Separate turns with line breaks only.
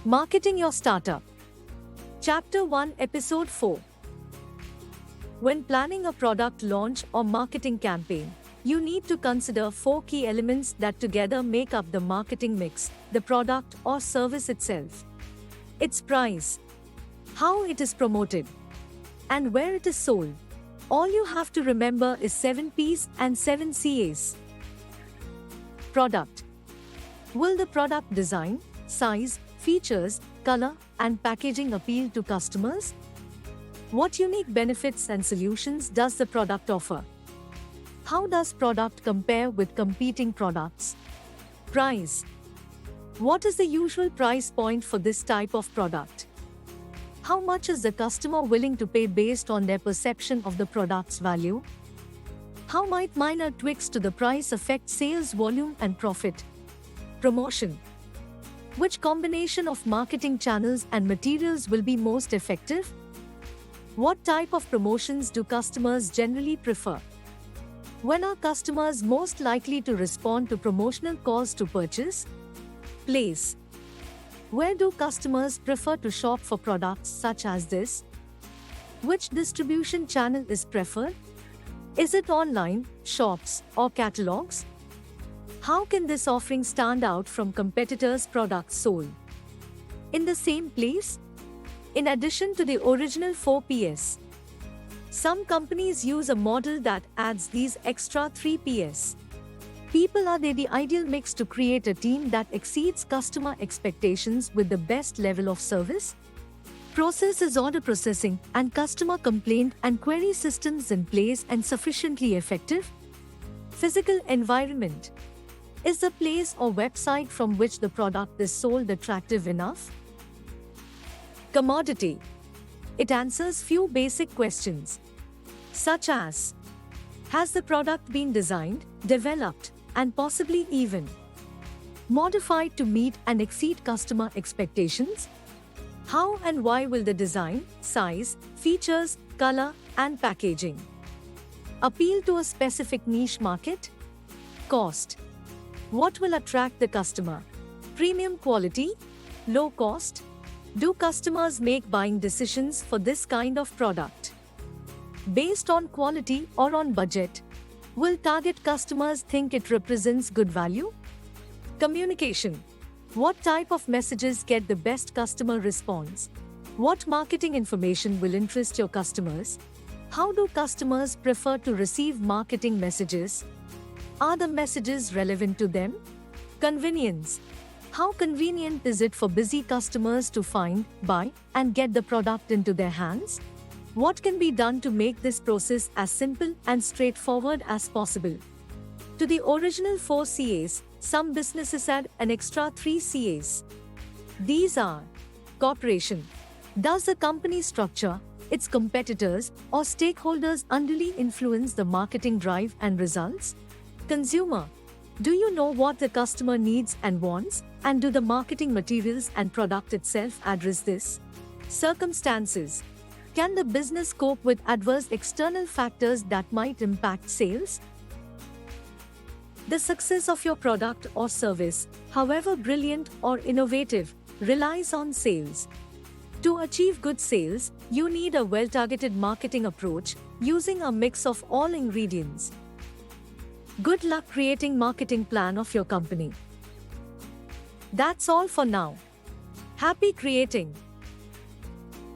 Marketing your startup. Chapter 1, Episode 4. When planning a product launch or marketing campaign, you need to consider 4 key elements that together make up the marketing mix: the product or service itself, its price, how it is promoted, and where it is sold. All you have to remember is 7 P's and 7 CA's. Product. Will the product design, size, features, color, and packaging appeal to customers? What unique benefits and solutions does the product offer? How does product compare with competing products? Price. What is the usual price point for this type of product? How much is the customer willing to pay based on their perception of the product's value? How might minor tweaks to the price affect sales volume and profit? Promotion. Which combination of marketing channels and materials will be most effective? What type of promotions do customers generally prefer? When are customers most likely to respond to promotional calls to purchase? Place. Where do customers prefer to shop for products such as this? Which distribution channel is preferred? Is it online, shops, or catalogs? How can this offering stand out from competitors' products sold in the same place? In addition to the original 4 Ps, some companies use a model that adds these extra 3 Ps. People, are they the ideal mix to create a team that exceeds customer expectations with the best level of service? Process is order processing and customer complaint and query systems in place and sufficiently effective? Physical environment. Is the place or website from which the product is sold attractive enough? Commodity. It answers few basic questions, such as: has the product been designed, developed, and possibly even modified to meet and exceed customer expectations? How and why will the design, size, features, color, and packaging appeal to a specific niche market? Cost. What will attract the customer? Premium quality? Low cost? Do customers make buying decisions for this kind of product based on quality or on budget? Will target customers think it represents good value? Communication. What type of messages get the best customer response? What marketing information will interest your customers? How do customers prefer to receive marketing messages? Are the messages relevant to them? Convenience. How convenient is it for busy customers to find, buy, and get the product into their hands? What can be done to make this process as simple and straightforward as possible? To the original 4 CAs, some businesses add an extra 3 CAs. These are: corporation. Does the company structure, its competitors, or stakeholders unduly influence the marketing drive and results? Consumer. Do you know what the customer needs and wants, and do the marketing materials and product itself address this? Circumstances. Can the business cope with adverse external factors that might impact sales? The success of your product or service, however brilliant or innovative, relies on sales. To achieve good sales, you need a well-targeted marketing approach using a mix of all ingredients. Good luck creating marketing plan of your company. That's all for now. Happy creating!